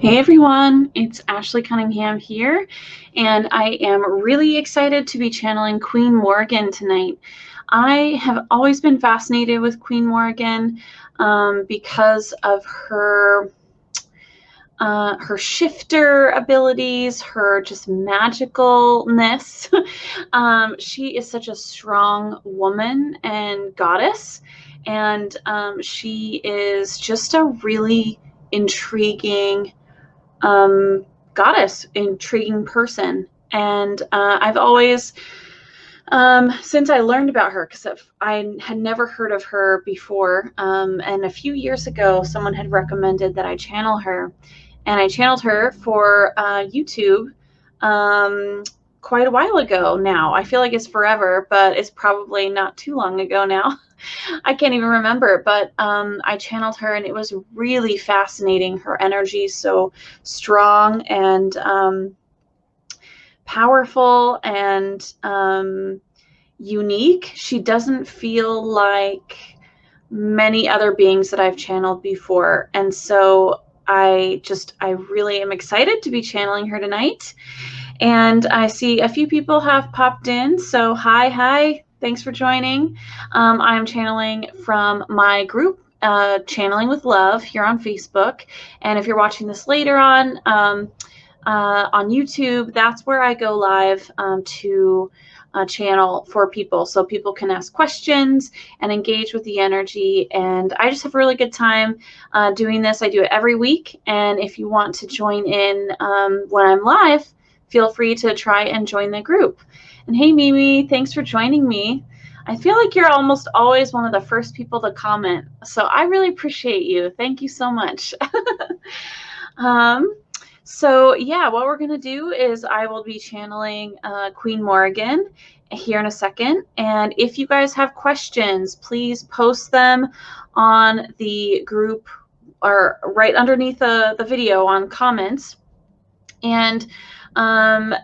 Hey everyone, it's Ashley Cunningham here, and I am really excited to be channeling Queen Morrigan tonight. I have always been fascinated with Queen Morrigan because of her shifter abilities, her just magicalness. She is such a strong woman and goddess, and she is just a really intriguing goddess, intriguing person. And I've always, since I learned about her, because I had never heard of her before, and a few years ago, someone had recommended that I channel her, and I channeled her for YouTube quite a while ago now. I feel like it's forever, but it's probably not too long ago now. I can't even remember, but I channeled her and it was really fascinating. Her energy is so strong and powerful and unique. She doesn't feel like many other beings that I've channeled before. And so I really am excited to be channeling her tonight. And I see a few people have popped in. So hi. Thanks for joining. I'm channeling from my group, Channeling with Love, here on Facebook. And if you're watching this later on YouTube, that's where I go live to channel for people, so people can ask questions and engage with the energy. And I just have a really good time doing this. I do it every week. And if you want to join in when I'm live, feel free to try and join the group. And hey, Mimi, thanks for joining me. I feel like you're almost always one of the first people to comment, so I really appreciate you. Thank you so much. So yeah, what we're going to do is I will be channeling Queen Morrigan here in a second. And if you guys have questions, please post them on the group or right underneath the video on comments. And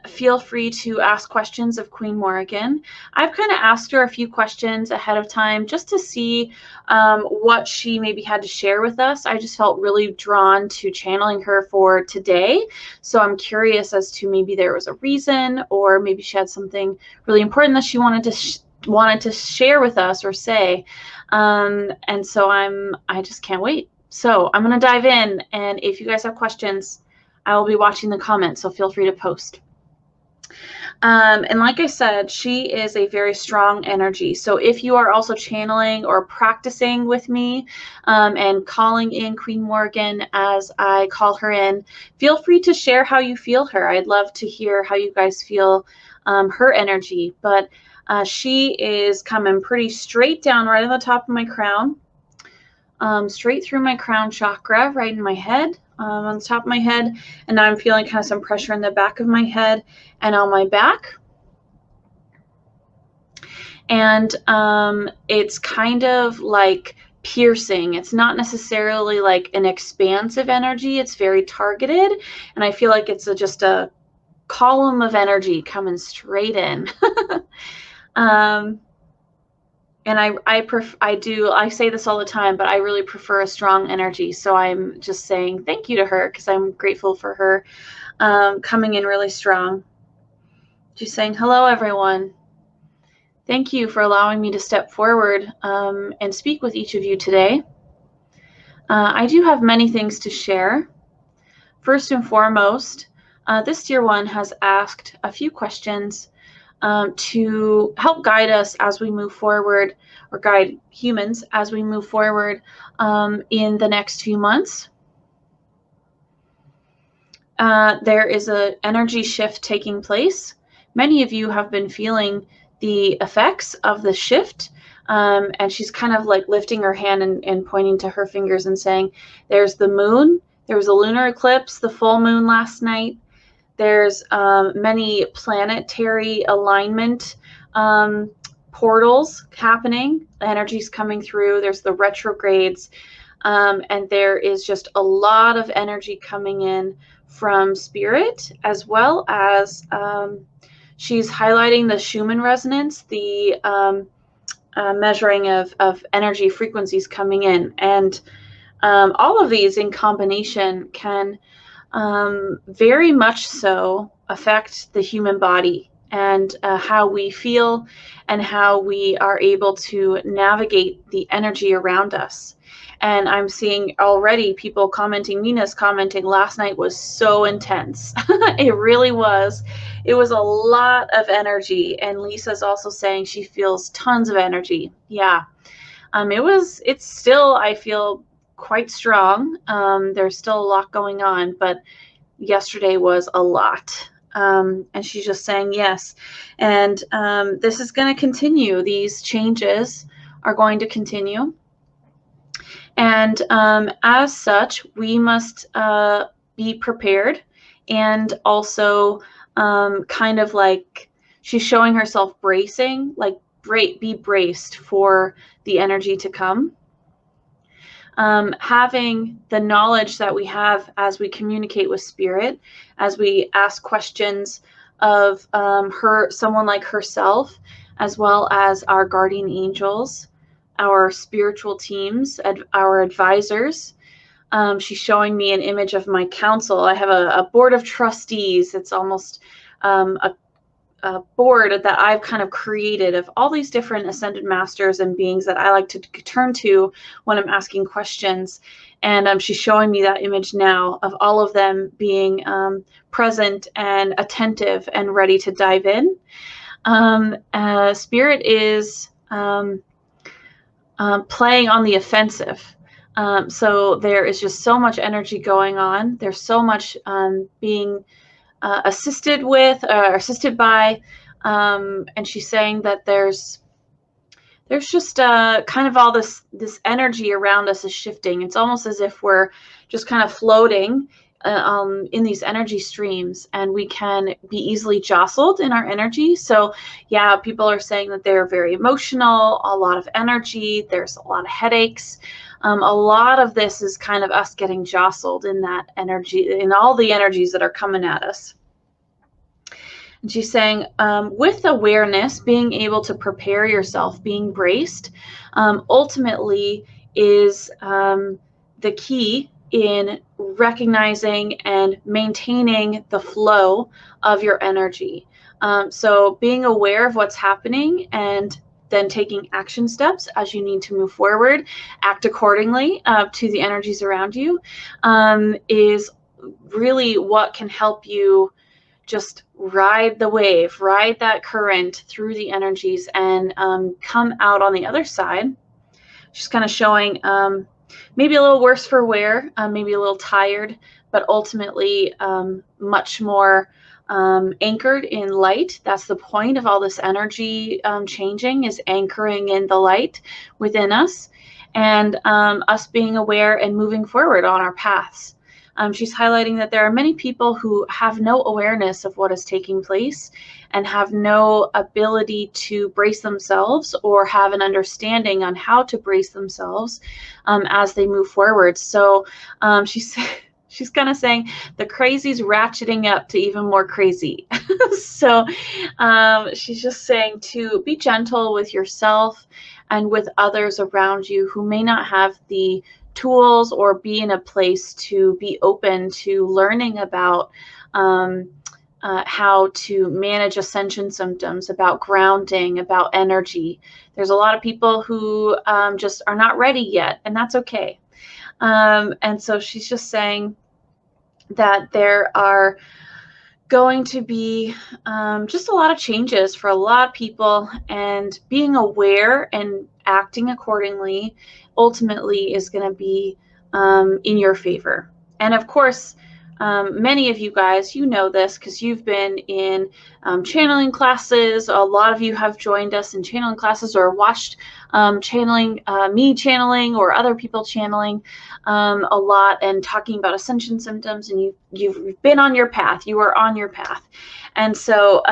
feel free to ask questions of Queen Morrigan. I've kind of asked her a few questions ahead of time just to see what she maybe had to share with us. I just felt really drawn to channeling her for today. So I'm curious as to maybe there was a reason, or maybe she had something really important that she wanted to share with us or say. And so I just can't wait. So I'm going to dive in, and if you guys have questions, I will be watching the comments, so feel free to post. And like I said, she is a very strong energy. So if you are also channeling or practicing with me and calling in Queen Morrigan as I call her in, feel free to share how you feel her. I'd love to hear how you guys feel her energy. But she is coming pretty straight down right on the top of my crown, straight through my crown chakra, right in my head. On the top of my head, and now I'm feeling kind of some pressure in the back of my head and on my back. And it's kind of like piercing. It's not necessarily like an expansive energy. It's very targeted, and I feel like it's just a column of energy coming straight in. And I say this all the time, but I really prefer a strong energy. So I'm just saying thank you to her because I'm grateful for her coming in really strong. Just saying hello, everyone. Thank you for allowing me to step forward and speak with each of you today. I do have many things to share. First and foremost, this dear one has asked a few questions to help guide us as we move forward, or guide humans as we move forward in the next few months. There is an energy shift taking place. Many of you have been feeling the effects of the shift, and she's kind of like lifting her hand and pointing to her fingers and saying, there's the moon, there was a lunar eclipse, the full moon last night. There's many planetary alignment portals happening. Energy's coming through. There's the retrogrades. And there is just a lot of energy coming in from spirit, as well as she's highlighting the Schumann resonance, the measuring of energy frequencies coming in. And all of these in combination can very much so affect the human body and how we feel and how we are able to navigate the energy around us. And I'm seeing already people commenting, Nina's commenting, last night was so intense. It really was. It was a lot of energy. And Lisa's also saying she feels tons of energy. Yeah. It's still, I feel, quite strong. There's still a lot going on, but yesterday was a lot. And she's just saying yes. And this is going to continue. These changes are going to continue. And as such, we must be prepared and also kind of like she's showing herself bracing, like be braced for the energy to come. Having the knowledge that we have as we communicate with spirit, as we ask questions of someone like herself, as well as our guardian angels, our spiritual teams, our advisors. She's showing me an image of my council. I have a board of trustees. It's almost a board that I've kind of created of all these different ascended masters and beings that I like to turn to when I'm asking questions. And she's showing me that image now of all of them being present and attentive and ready to dive in. Spirit is playing on the offensive. So there is just so much energy going on. There's so much being assisted with or assisted by, and she's saying that there's just kind of all this energy around us is shifting. It's almost as if we're just kind of floating in these energy streams, and we can be easily jostled in our energy. So yeah, people are saying that they're very emotional, a lot of energy, there's a lot of headaches. A lot of this is kind of us getting jostled in that energy, in all the energies that are coming at us. And she's saying, with awareness, being able to prepare yourself, being braced, ultimately is the key in recognizing and maintaining the flow of your energy. So being aware of what's happening and then taking action steps as you need to move forward, act accordingly to the energies around you, is really what can help you just ride the wave, ride that current through the energies, and come out on the other side. She's kind of showing maybe a little worse for wear, maybe a little tired, but ultimately much more anchored in light. That's the point of all this energy changing, is anchoring in the light within us, and us being aware and moving forward on our paths. She's highlighting that there are many people who have no awareness of what is taking place and have no ability to brace themselves or have an understanding on how to brace themselves as they move forward. So she's kind of saying the crazy's ratcheting up to even more crazy. So she's just saying to be gentle with yourself and with others around you who may not have the tools or be in a place to be open to learning about how to manage ascension symptoms, about grounding, about energy. There's a lot of people who just are not ready yet, and that's okay. And so she's just saying that there are going to be just a lot of changes for a lot of people, and being aware and acting accordingly ultimately is going to be in your favor. And of course, many of you guys, you know this because you've been in channeling classes. A lot of you have joined us in channeling classes or watched channeling, me channeling or other people channeling a lot and talking about ascension symptoms, and you've been on your path. You are on your path. And so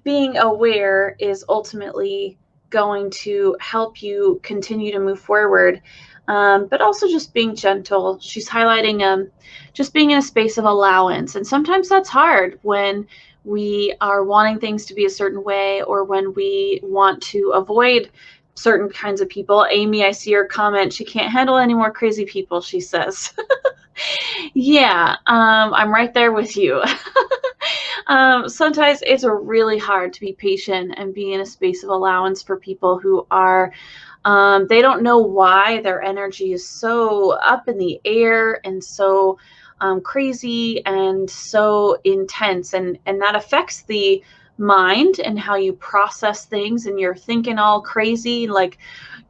being aware is ultimately going to help you continue to move forward, but also just being gentle. She's highlighting just being in a space of allowance, and sometimes that's hard when we are wanting things to be a certain way or when we want to avoid certain kinds of people. Amy, I see her comment, she can't handle any more crazy people, she says. Yeah, I'm right there with you. Sometimes it's really hard to be patient and be in a space of allowance for people who are, they don't know why their energy is so up in the air and so crazy and so intense, and that affects the mind and how you process things, and you're thinking all crazy, like,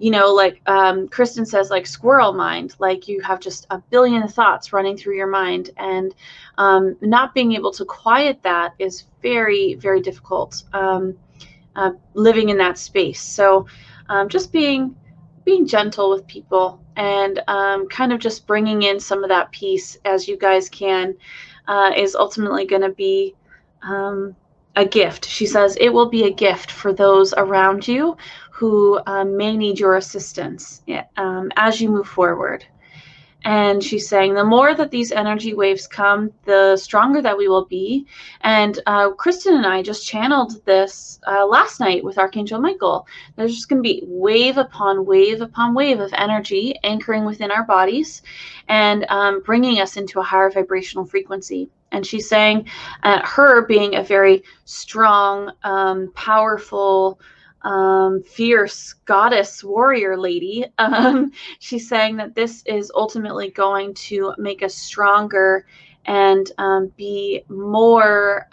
like Kristen says, like squirrel mind, like you have just a billion thoughts running through your mind, and not being able to quiet that is very, very difficult, living in that space. So just being gentle with people, and kind of just bringing in some of that peace as you guys can, is ultimately going to be a gift. She says it will be a gift for those around you who may need your assistance, as you move forward. And she's saying the more that these energy waves come, the stronger that we will be. And Kristen and I just channeled this last night with Archangel Michael. There's just going to be wave upon wave upon wave of energy anchoring within our bodies, and bringing us into a higher vibrational frequency. And she's saying, her being a very strong, powerful, fierce goddess warrior lady, she's saying that this is ultimately going to make us stronger, and be more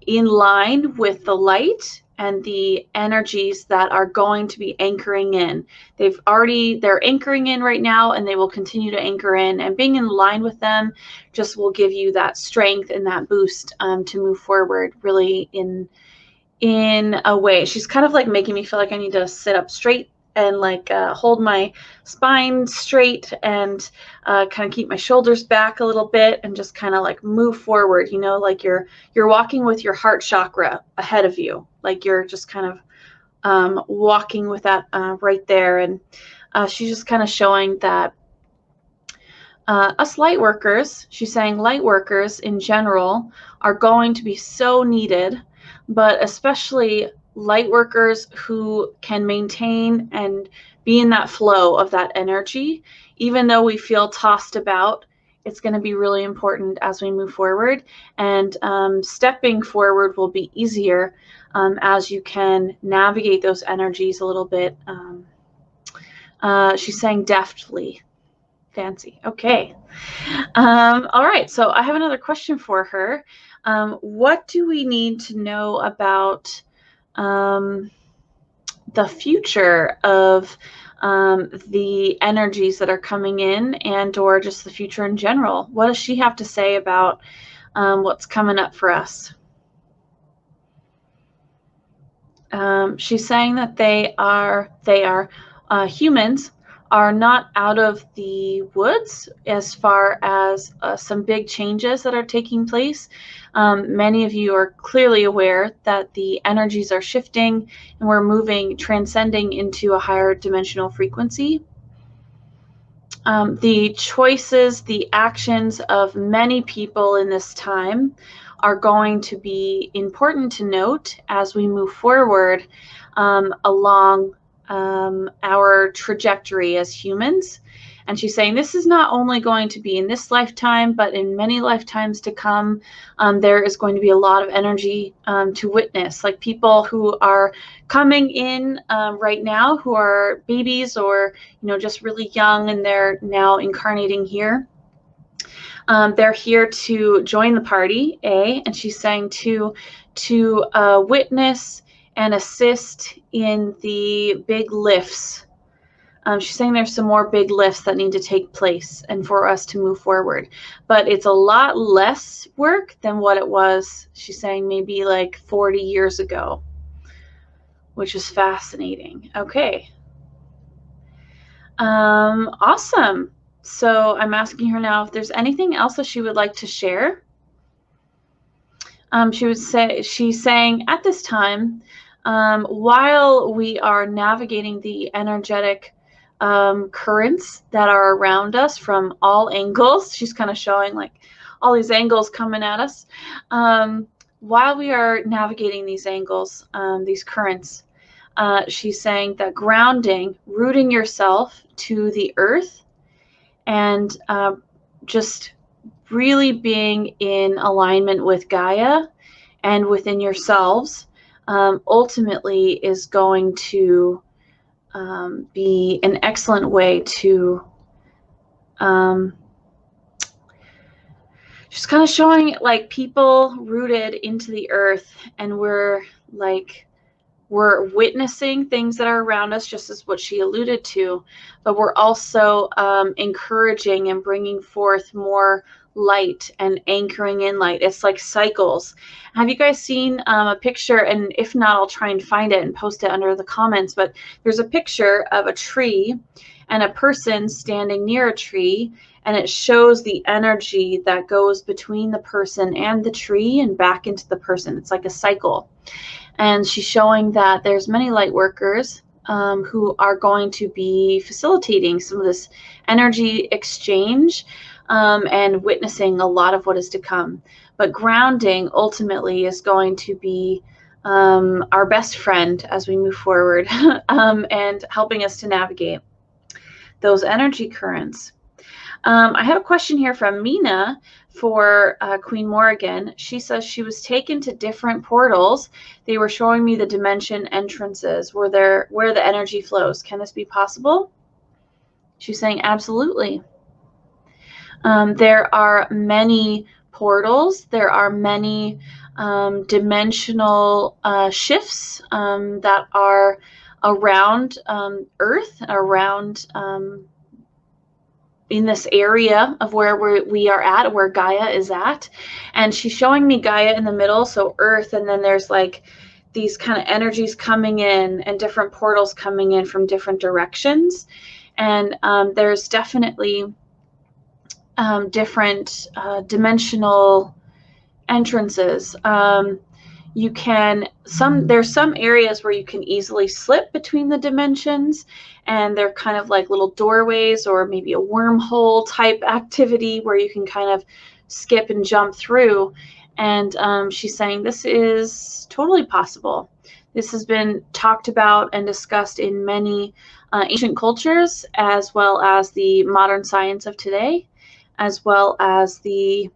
in line with the light and the energies that are going to be anchoring in. They're anchoring in right now, and they will continue to anchor in, and being in line with them just will give you that strength and that boost to move forward really in a way. She's kind of like making me feel like I need to sit up straight and like hold my spine straight, and kind of keep my shoulders back a little bit, and just kind of like move forward, like you're walking with your heart chakra ahead of you, like you're just kind of walking with that right there. And she's just kind of showing that us light workers, she's saying light workers in general are going to be so needed, but especially light workers who can maintain and be in that flow of that energy. Even though we feel tossed about, it's going to be really important as we move forward, and stepping forward will be easier as you can navigate those energies a little bit. She's saying deftly. Fancy. Okay. All right. So I have another question for her. What do we need to know about the future of the energies that are coming in, and or just the future in general? What does she have to say about what's coming up for us? She's saying that humans are not out of the woods as far as some big changes that are taking place. Many of you are clearly aware that the energies are shifting, and we're transcending into a higher dimensional frequency. The choices, the actions of many people in this time are going to be important to note as we move forward along our trajectory as humans. And she's saying this is not only going to be in this lifetime, but in many lifetimes to come. There is going to be a lot of energy to witness, like people who are coming in right now, who are babies or just really young, and they're now incarnating here. They're here to join the party, and she's saying to witness and assist in the big lifts. She's saying there's some more big lifts that need to take place and for us to move forward. But it's a lot less work than what it was, she's saying, maybe like 40 years ago, which is fascinating. Okay. Awesome. So I'm asking her now if there's anything else that she would like to share. She's saying at this time, while we are navigating the energetic currents that are around us from all angles, she's kind of showing like all these angles coming at us. While we are navigating these angles, these currents, she's saying that grounding, rooting yourself to the earth, and just really being in alignment with Gaia and within yourselves ultimately is going to be an excellent way to just kind of showing like people rooted into the earth, and we're witnessing things that are around us, just as what she alluded to, but we're also encouraging and bringing forth more light and anchoring in light. It's like cycles. Have you guys seen a picture? And if not, I'll try and find it and post it under the comments. But there's a picture of a tree and a person standing near a tree, and it shows the energy that goes between the person and the tree and back into the person. It's like a cycle. And she's showing that there's many light workers who are going to be facilitating some of this energy exchange and witnessing a lot of what is to come. But grounding ultimately is going to be our best friend as we move forward and helping us to navigate those energy currents. I have a question here from Mina for Queen Morrigan. She says she was taken to different portals. They were showing me the dimension entrances where the energy flows. Can this be possible? She's saying absolutely. There are many portals. There are many dimensional shifts that are around Earth, around in this area of where we are at, where Gaia is at. And she's showing me Gaia in the middle, so Earth, and then there's like these kind of energies coming in and different portals coming in from different directions. And there's definitely different dimensional entrances. There's some areas where you can easily slip between the dimensions, and they're kind of like little doorways or maybe a wormhole type activity where you can kind of skip and jump through. And she's saying this is totally possible. This has been talked about and discussed in many ancient cultures, as well as the modern science of today, as well as the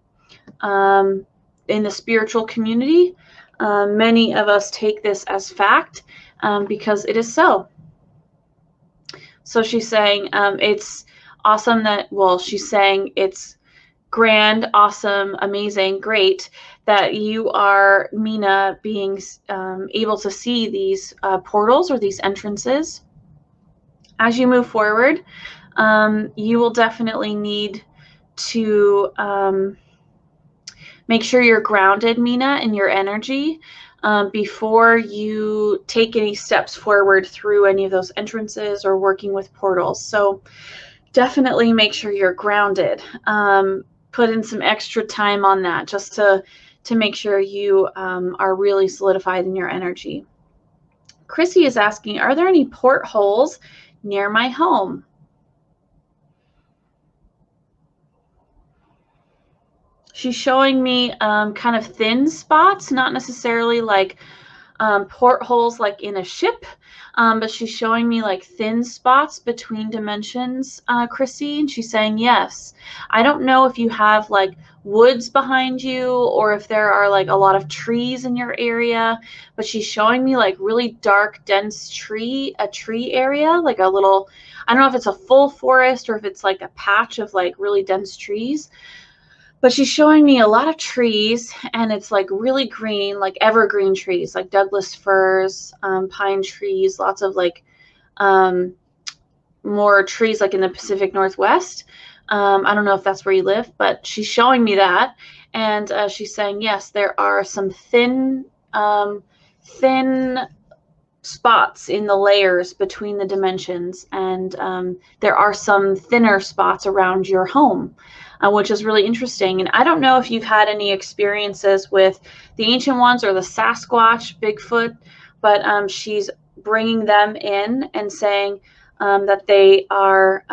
in the spiritual community. Many of us take this as fact because it is so. So she's saying it's awesome that, well, she's saying it's grand, awesome, amazing, great that you are, Mina, being able to see these portals or these entrances. As you move forward, you will definitely need to make sure you're grounded, Mina, in your energy before you take any steps forward through any of those entrances or working with portals. So definitely make sure you're grounded. Put in some extra time on that just to make sure you are really solidified in your energy. Chrissy is asking, are there any portholes near my home? She's showing me kind of thin spots, not necessarily like portholes like in a ship, but she's showing me like thin spots between dimensions, Chrissy, and she's saying yes. I don't know if you have like woods behind you or if there are like a lot of trees in your area, but she's showing me like really dark, dense a tree area, like a little, I don't know if it's a full forest or if it's like a patch of like really dense trees. But she's showing me a lot of trees, and it's like really green, like evergreen trees, like Douglas firs, pine trees, lots of like more trees like in the Pacific Northwest. I don't know if that's where you live, but she's showing me that. And she's saying, yes, there are some thin spots in the layers between the dimensions. And there are some thinner spots around your home. Which is really interesting. And I don't know if you've had any experiences with the Ancient Ones or the Sasquatch, Bigfoot, but she's bringing them in and saying that they are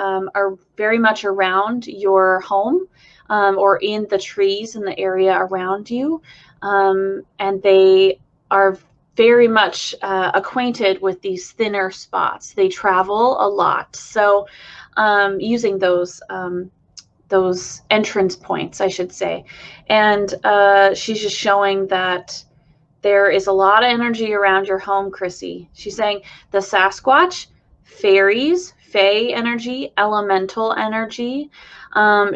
very much around your home or in the trees in the area around you. And they are very much acquainted with these thinner spots. They travel a lot. So using those entrance points, I should say. And she's just showing that there is a lot of energy around your home, Chrissy. She's saying the Sasquatch, fairies, fae energy, elemental energy.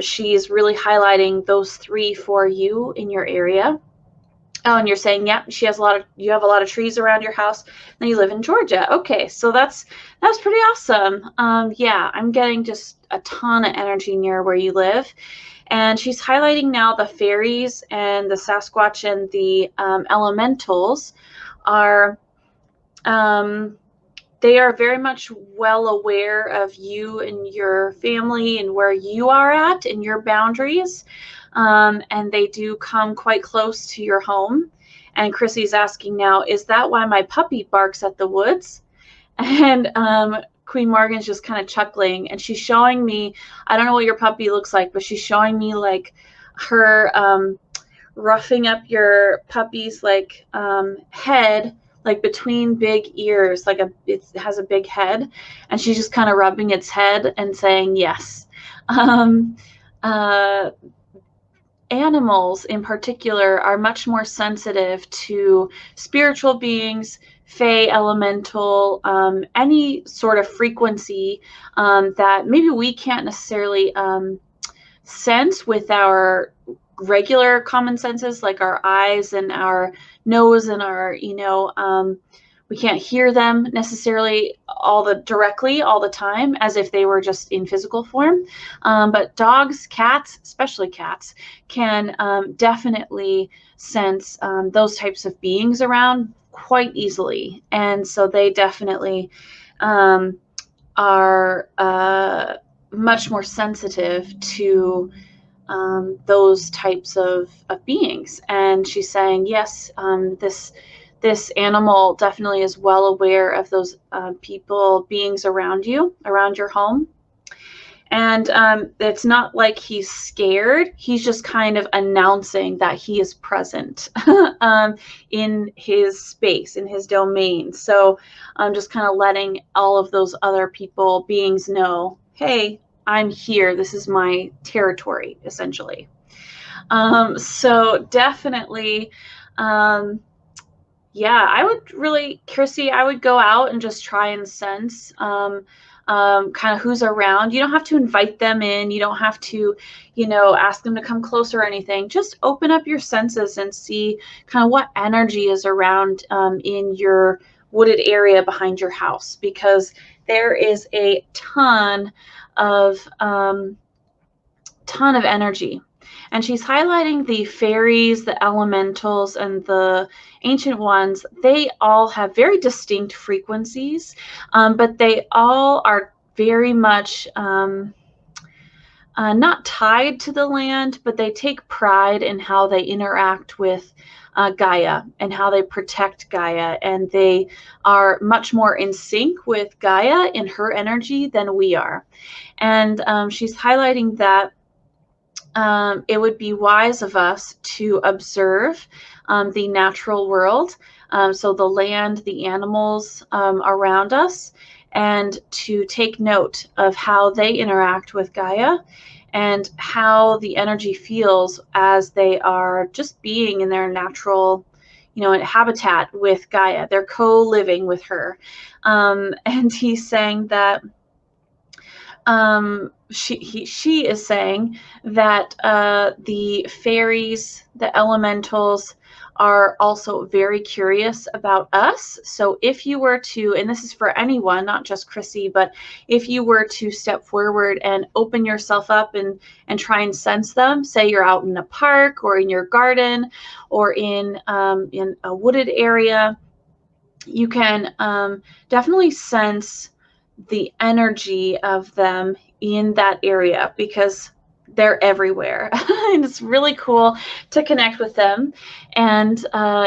She's really highlighting those three for you in your area. Oh, and you're saying, yeah, you have a lot of trees around your house, and you live in Georgia. Okay, so that's pretty awesome. Yeah, I'm getting just a ton of energy near where you live. And she's highlighting now the fairies and the Sasquatch and the elementals are, they are very much well aware of you and your family and where you are at and your boundaries. And they do come quite close to your home. And Chrissy's asking now, is that why my puppy barks at the woods? And Queen Morgan's just kind of chuckling, and she's showing me, I don't know what your puppy looks like, but she's showing me like her roughing up your puppy's like head, like between big ears, like it has a big head, and she's just kind of rubbing its head and saying yes. Uh, Animals in particular are much more sensitive to spiritual beings, fae, elemental, any sort of frequency that maybe we can't necessarily sense with our regular common senses, like our eyes and our nose and our, we can't hear them necessarily directly all the time as if they were just in physical form. But dogs, cats, especially cats, can definitely sense those types of beings around quite easily. And so they definitely are much more sensitive to those types of beings. And she's saying, yes, this animal definitely is well aware of those beings around you, around your home. And it's not like he's scared. He's just kind of announcing that he is present in his space, in his domain. So I'm just kind of letting all of those other beings know, hey, I'm here. This is my territory, essentially. So definitely, yeah, I would really, Chrissy, I would go out and just try and sense kind of who's around. You don't have to invite them in. You don't have to, ask them to come closer or anything. Just open up your senses and see kind of what energy is around in your wooded area behind your house, because there is a ton of energy. And she's highlighting the fairies, the elementals, and the ancient ones. They all have very distinct frequencies, but they all are very much not tied to the land, but they take pride in how they interact with Gaia and how they protect Gaia. And they are much more in sync with Gaia in her energy than we are. And she's highlighting that it would be wise of us to observe the natural world, so the land, the animals around us, and to take note of how they interact with Gaia and how the energy feels as they are just being in their natural, habitat with Gaia. They're co-living with her. And he's saying that she is saying that the fairies, the elementals, are also very curious about us. So if you were to, and this is for anyone, not just Chrissy, but if you were to step forward and open yourself up and try and sense them, say you're out in a park or in your garden or in a wooded area, you can definitely sense the energy of them in that area, because they're everywhere. And it's really cool to connect with them. And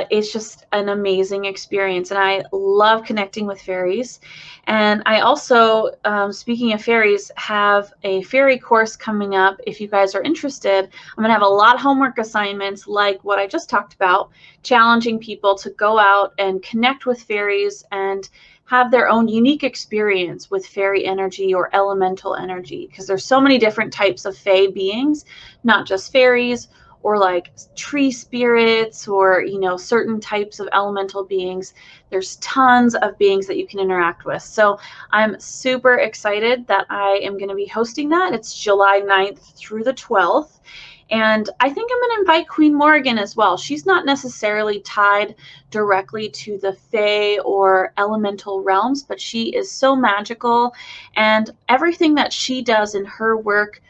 it's just an amazing experience. And I love connecting with fairies. And I also, speaking of fairies, have a fairy course coming up. If you guys are interested, I'm going to have a lot of homework assignments like what I just talked about, challenging people to go out and connect with fairies and have their own unique experience with fairy energy or elemental energy, because there's so many different types of fae beings, not just fairies or like tree spirits or, you know, certain types of elemental beings. There's tons of beings that you can interact with. So I'm super excited that I am going to be hosting that. It's July 9th through the 12th. And I think I'm going to invite Queen Morrigan as well. She's not necessarily tied directly to the fae or elemental realms, but she is so magical, and everything that she does in her work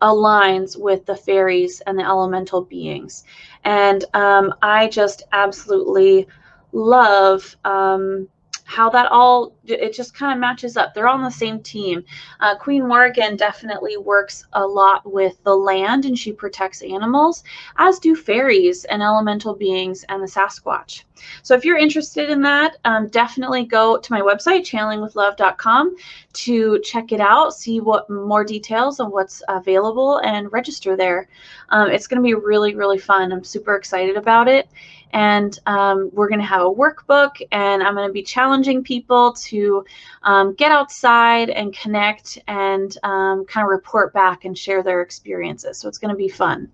aligns with the fairies and the elemental beings. And I just absolutely love how that all, it just kind of matches up. They're all on the same team. Queen Morrigan definitely works a lot with the land, and she protects animals, as do fairies and elemental beings and the Sasquatch. So if you're interested in that, definitely go to my website, channelingwithlove.com, to check it out, see what more details on what's available, and register there. It's going to be really, really fun. I'm super excited about it. And we're going to have a workbook, and I'm going to be challenging people to get outside and connect and kind of report back and share their experiences. So it's going to be fun.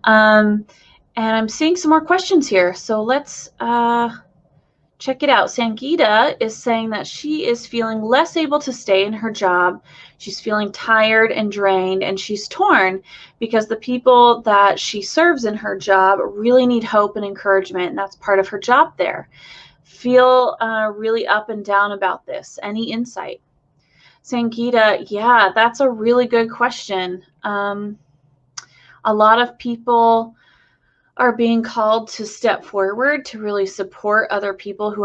And I'm seeing some more questions here. So let's check it out. Sangita is saying that she is feeling less able to stay in her job. She's feeling tired and drained, and she's torn because the people that she serves in her job really need hope and encouragement, and that's part of her job there. Feel really up and down about this. Any insight? Sangita, yeah, that's a really good question. A lot of people are being called to step forward to really support other people who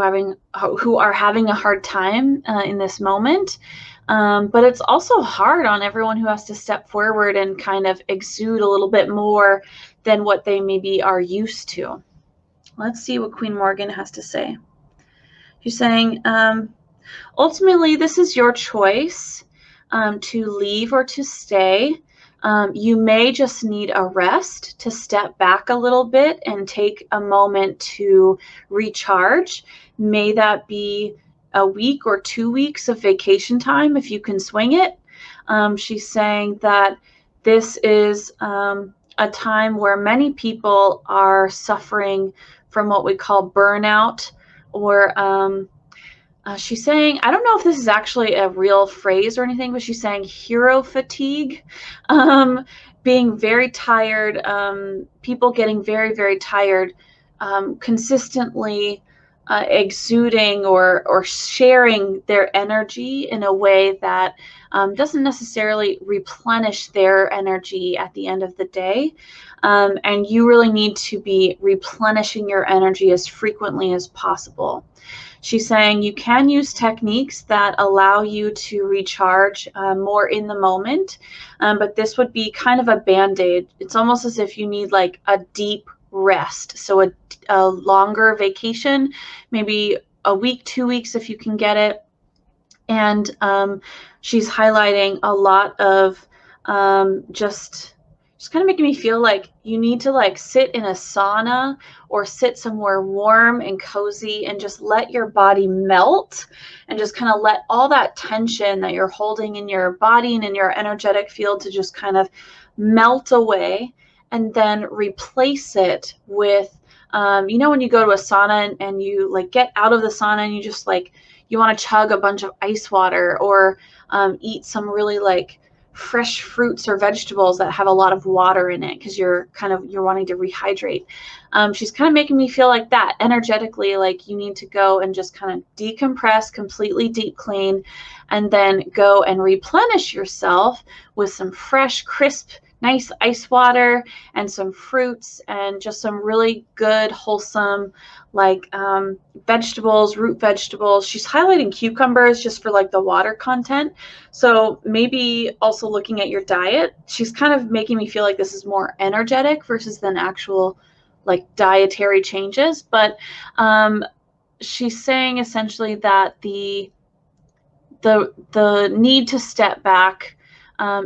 are having a hard time in this moment. But it's also hard on everyone who has to step forward and kind of exude a little bit more than what they maybe are used to. Let's see what Queen Morrigan has to say. She's saying, ultimately, this is your choice to leave or to stay. You may just need a rest, to step back a little bit and take a moment to recharge. May that be a week or 2 weeks of vacation time if you can swing it. She's saying that this is a time where many people are suffering from what we call burnout, or she's saying, I don't know if this is actually a real phrase or anything, but she's saying hero fatigue, being very tired, people getting very, very tired, consistently exuding or sharing their energy in a way that doesn't necessarily replenish their energy at the end of the day. And you really need to be replenishing your energy as frequently as possible. She's saying you can use techniques that allow you to recharge more in the moment, but this would be kind of a band-aid. It's almost as if you need like a deep rest. So a longer vacation, maybe a week, 2 weeks if you can get it. And she's highlighting a lot of just kind of making me feel like you need to like sit in a sauna or sit somewhere warm and cozy and just let your body melt, and just kind of let all that tension that you're holding in your body and in your energetic field to just kind of melt away, and then replace it with, you know, when you go to a sauna and you like get out of the sauna and you just like, you want to chug a bunch of ice water, or eat some really like fresh fruits or vegetables that have a lot of water in it because you're wanting to rehydrate. She's kind of making me feel like that energetically, like you need to go and just kind of decompress, completely deep clean, and then go and replenish yourself with some fresh, crisp, nice ice water and some fruits and just some really good, wholesome, like vegetables, root vegetables. She's highlighting cucumbers just for like the water content. So maybe also looking at your diet, she's kind of making me feel like this is more energetic versus than actual like dietary changes. But she's saying essentially that the need to step back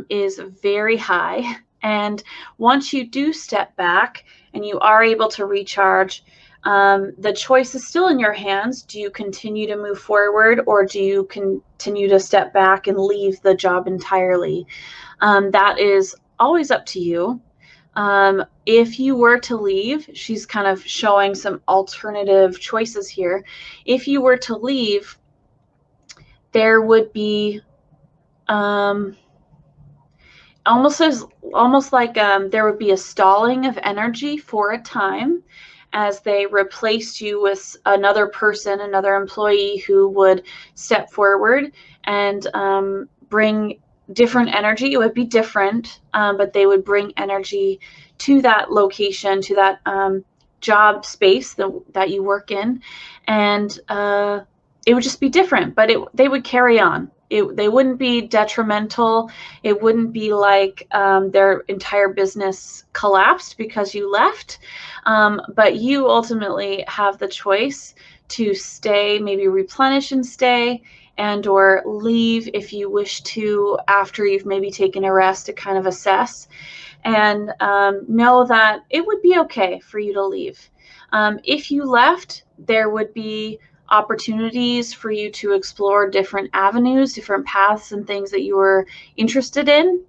is very high. And once you do step back and you are able to recharge, the choice is still in your hands. Do you continue to move forward, or do you continue to step back and leave the job entirely? That is always up to you. If you were to leave, she's kind of showing some alternative choices here. If you were to leave, there would be almost like there would be a stalling of energy for a time as they replaced you with another person, another employee who would step forward and bring different energy. It would be different, but they would bring energy to that location, to that job space that you work in, and it would just be different, but they would carry on. They wouldn't be detrimental. It wouldn't be like their entire business collapsed because you left. But you ultimately have the choice to stay, maybe replenish and stay, and or leave if you wish to after you've maybe taken a rest to kind of assess. And know that it would be okay for you to leave. If you left, there would be opportunities for you to explore different avenues, different paths and things that you were interested in.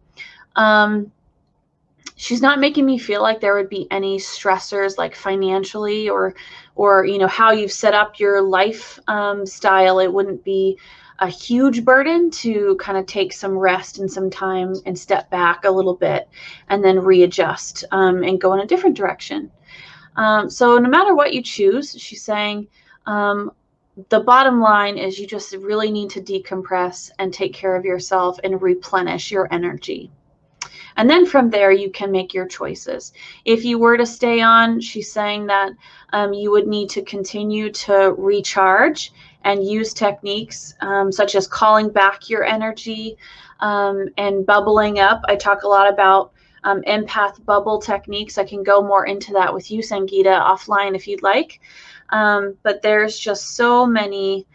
She's not making me feel like there would be any stressors like financially or how you've set up your life style. It wouldn't be a huge burden to kind of take some rest and some time and step back a little bit and then readjust and go in a different direction. So no matter what you choose, she's saying, the bottom line is you just really need to decompress and take care of yourself and replenish your energy. And then from there, you can make your choices. If you were to stay on, she's saying that you would need to continue to recharge and use techniques such as calling back your energy and bubbling up. I talk a lot about empath bubble techniques. I can go more into that with you, Sangeeta, offline if you'd like. But there's just so many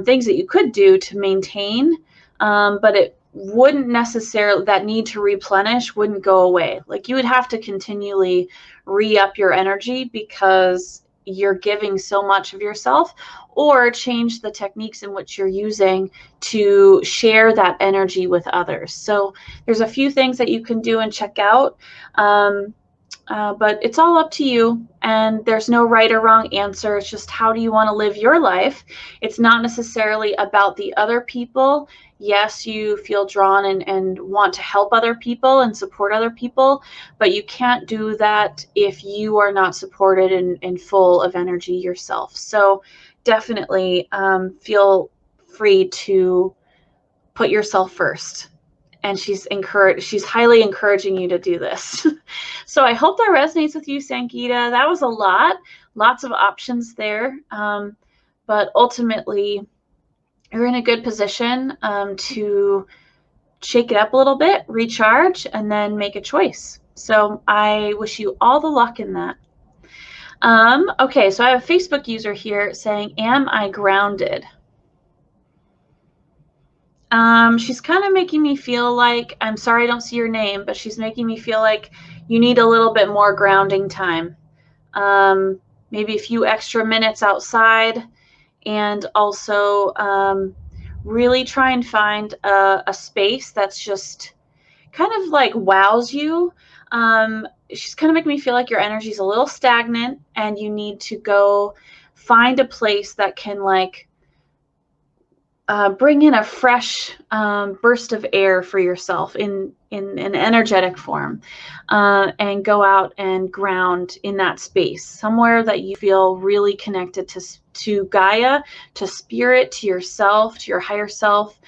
things that you could do to maintain, but it wouldn't necessarily, that need to replenish wouldn't go away. Like you would have to continually re-up your energy because you're giving so much of yourself, or change the techniques in which you're using to share that energy with others. So there's a few things that you can do and check out. But it's all up to you, and there's no right or wrong answer. It's just how do you want to live your life? It's not necessarily about the other people. Yes, you feel drawn and want to help other people and support other people, but you can't do that if you are not supported and full of energy yourself. So definitely feel free to put yourself first. And she's highly encouraging you to do this. So I hope that resonates with you, Sangeeta. That was a lot, lots of options there. But ultimately, you're in a good position to shake it up a little bit, recharge, and then make a choice. So I wish you all the luck in that. Okay, so I have a Facebook user here saying, am I grounded? She's kind of making me feel like, I'm sorry I don't see your name, but she's making me feel like you need a little bit more grounding time. Maybe a few extra minutes outside, and also really try and find a space that's just kind of like wows you. She's kind of making me feel like your energy is a little stagnant and you need to go find a place that can like bring in a fresh burst of air for yourself in an energetic form, and go out and ground in that space, somewhere that you feel really connected to Gaia, to spirit, to yourself, to your higher self.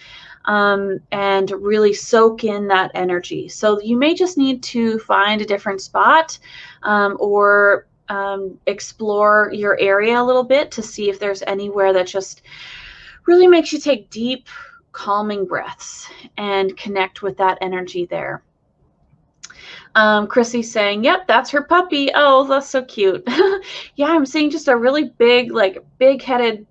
and really soak in that energy. So you may just need to find a different spot, or explore your area a little bit to see if there's anywhere that just really makes you take deep, calming breaths and connect with that energy there. Chrissy's saying, yep, that's her puppy. Oh, that's so cute. Yeah, I'm seeing just a really big, like big-headed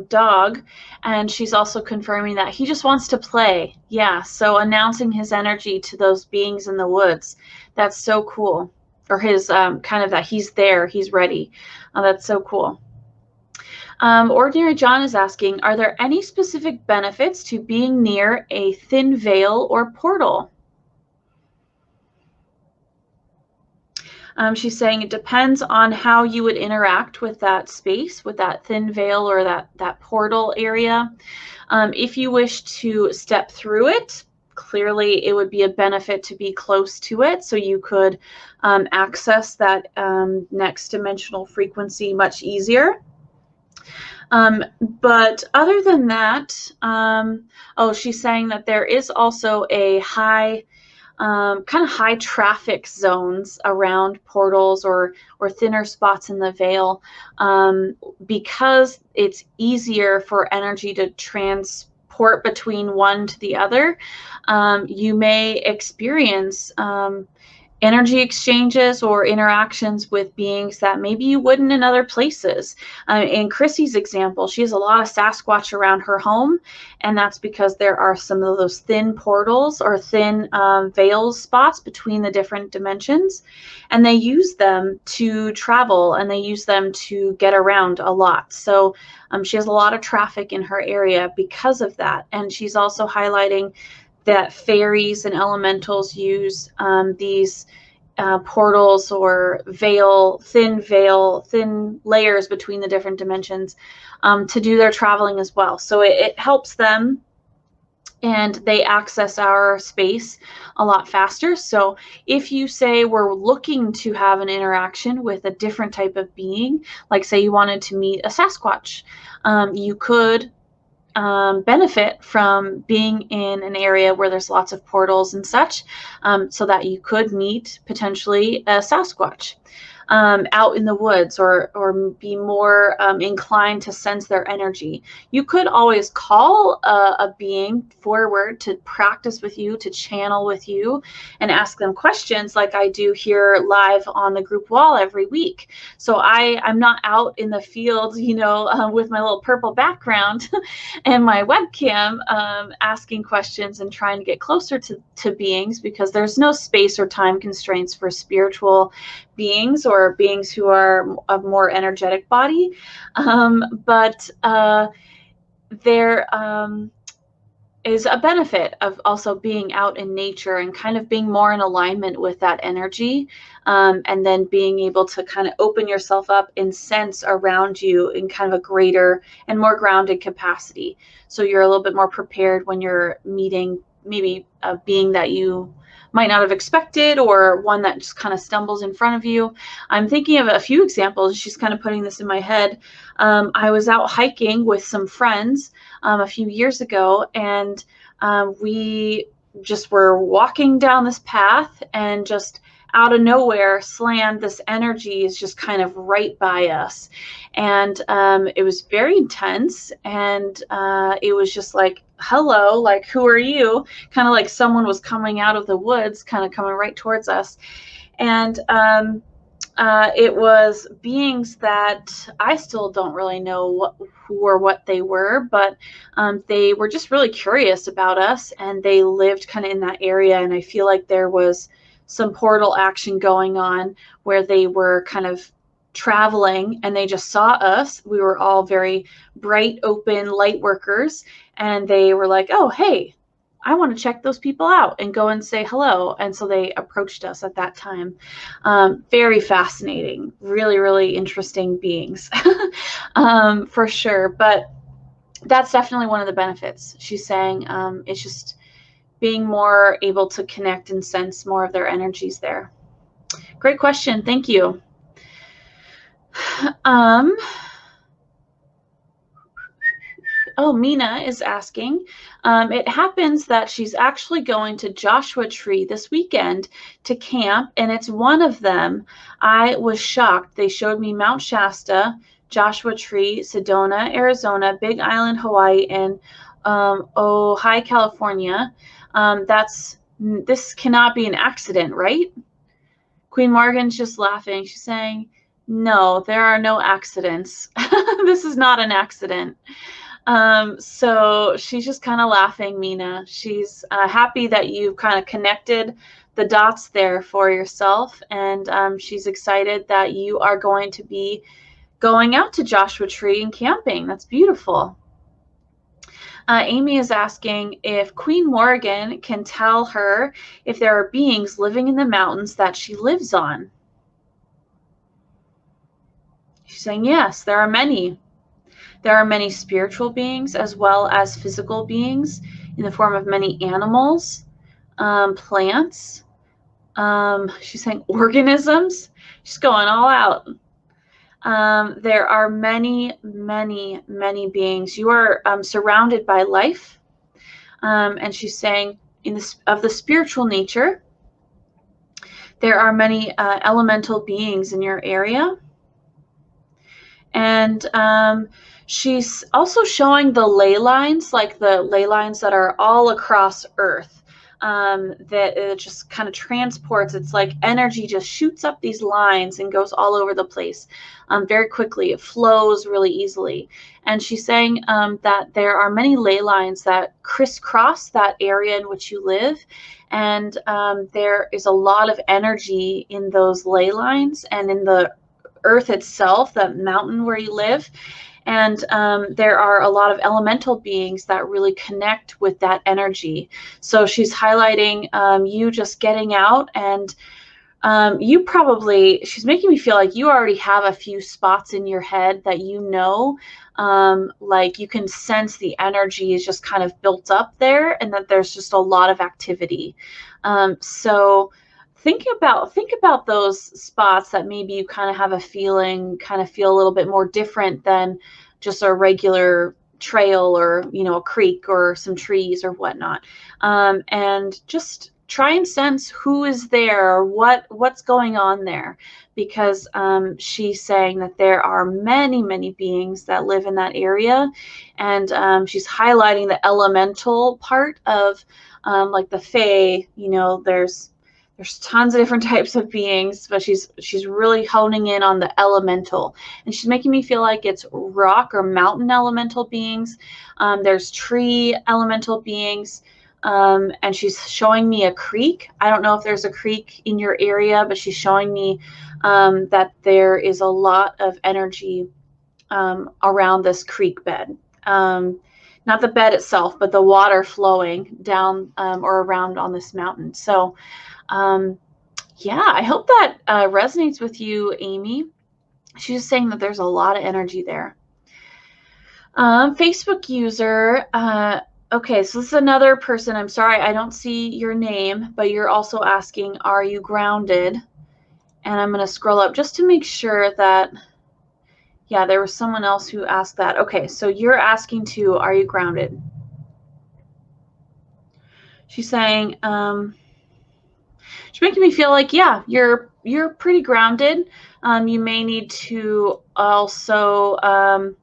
dog. And she's also confirming that he just wants to play. Yeah, so announcing his energy to those beings in the woods. That's so cool. Or his kind of that he's there, he's ready. That's so cool. Ordinary John is asking, are there any specific benefits to being near a thin veil or portal? She's saying it depends on how you would interact with that space, with that thin veil or that portal area. If you wish to step through it, clearly it would be a benefit to be close to it, so you could access that next dimensional frequency much easier. But other than that, oh, she's saying that there is also a high kind of high traffic zones around portals or thinner spots in the veil, because it's easier for energy to transport between one to the other. You may experience energy exchanges or interactions with beings that maybe you wouldn't in other places. In Chrissy's example, she has a lot of Sasquatch around her home, and that's because there are some of those thin portals or thin veil spots between the different dimensions, and they use them to travel and they use them to get around a lot. So she has a lot of traffic in her area because of that. And she's also highlighting that fairies and elementals use these portals or thin layers between the different dimensions to do their traveling as well. So it helps them, and they access our space a lot faster. So if you say we're looking to have an interaction with a different type of being, like say you wanted to meet a Sasquatch, you could benefit from being in an area where there's lots of portals and such, so that you could meet potentially a Sasquatch out in the woods, or be more inclined to sense their energy. You could always call a being forward to practice with you, to channel with you, and ask them questions like I do here live on the group wall every week. So I'm not out in the field, with my little purple background and my webcam asking questions and trying to get closer to beings, because there's no space or time constraints for spiritual beings or beings who are of more energetic body. But there is a benefit of also being out in nature and kind of being more in alignment with that energy, and then being able to kind of open yourself up and sense around you in kind of a greater and more grounded capacity. So you're a little bit more prepared when you're meeting maybe a being that you might not have expected, or one that just kind of stumbles in front of you. I'm thinking of a few examples. She's kind of putting this in my head. I was out hiking with some friends a few years ago, and we just were walking down this path, and just out of nowhere, slammed, this energy is just kind of right by us. And it was very intense, and it was just like, hello, like, who are you? Kind of like someone was coming out of the woods, kind of coming right towards us. And it was beings that I still don't really know who or what they were, but they were just really curious about us, and they lived kind of in that area. And I feel like there was some portal action going on where they were kind of traveling, and they just saw us. We were all very bright, open light workers, and they were like, oh, hey, I want to check those people out and go and say hello. And so they approached us at that time. Very fascinating, really, really interesting beings, for sure. But that's definitely one of the benefits. She's saying it's just being more able to connect and sense more of their energies there. Great question. Thank you. Oh, Mina is asking, it happens that she's actually going to Joshua Tree this weekend to camp, and it's one of them. I was shocked. They showed me Mount Shasta, Joshua Tree, Sedona, Arizona, Big Island, Hawaii, and Ojai, California. This cannot be an accident, right? Queen Morgan's just laughing. She's saying, no, there are no accidents. This is not an accident. So she's just kind of laughing, Mina. She's happy that you've kind of connected the dots there for yourself, and she's excited that you are going to be going out to Joshua Tree and camping. That's beautiful. Amy is asking if Queen Morrigan can tell her if there are beings living in the mountains that she lives on. She's saying yes, there are many. There are many spiritual beings as well as physical beings in the form of many animals, plants. She's saying organisms. She's going all out. There are many, many, many beings. You are surrounded by life. And she's saying of the spiritual nature, there are many elemental beings in your area. And she's also showing the ley lines, like the ley lines that are all across Earth, that it just kind of transports. It's like energy just shoots up these lines and goes all over the place very quickly. It flows really easily. And she's saying that there are many ley lines that crisscross that area in which you live. And there is a lot of energy in those ley lines and in the Earth itself, that mountain where you live. And there are a lot of elemental beings that really connect with that energy. So she's highlighting you just getting out, and she's making me feel like you already have a few spots in your head that like you can sense the energy is just kind of built up there, and that there's just a lot of activity. So think about those spots that maybe you kind of have a feeling, kind of feel a little bit more different than just a regular trail or, a creek or some trees or whatnot. And just try and sense who is there or what's going on there, because she's saying that there are many, many beings that live in that area. And she's highlighting the elemental part of like the fae. There's tons of different types of beings, but she's really honing in on the elemental. And she's making me feel like it's rock or mountain elemental beings. There's tree elemental beings. And she's showing me a creek. I don't know if there's a creek in your area, but she's showing me that there is a lot of energy around this creek bed. Not the bed itself, but the water flowing down or around on this mountain. So yeah, I hope that resonates with you, Amy. She's just saying that there's a lot of energy there. Facebook user, okay, so this is another person. I'm sorry, I don't see your name, but you're also asking, are you grounded? And I'm going to scroll up just to make sure that, yeah, there was someone else who asked that. Okay, so you're asking too, are you grounded? She's saying, she's making me feel like, yeah, you're pretty grounded. You may need to also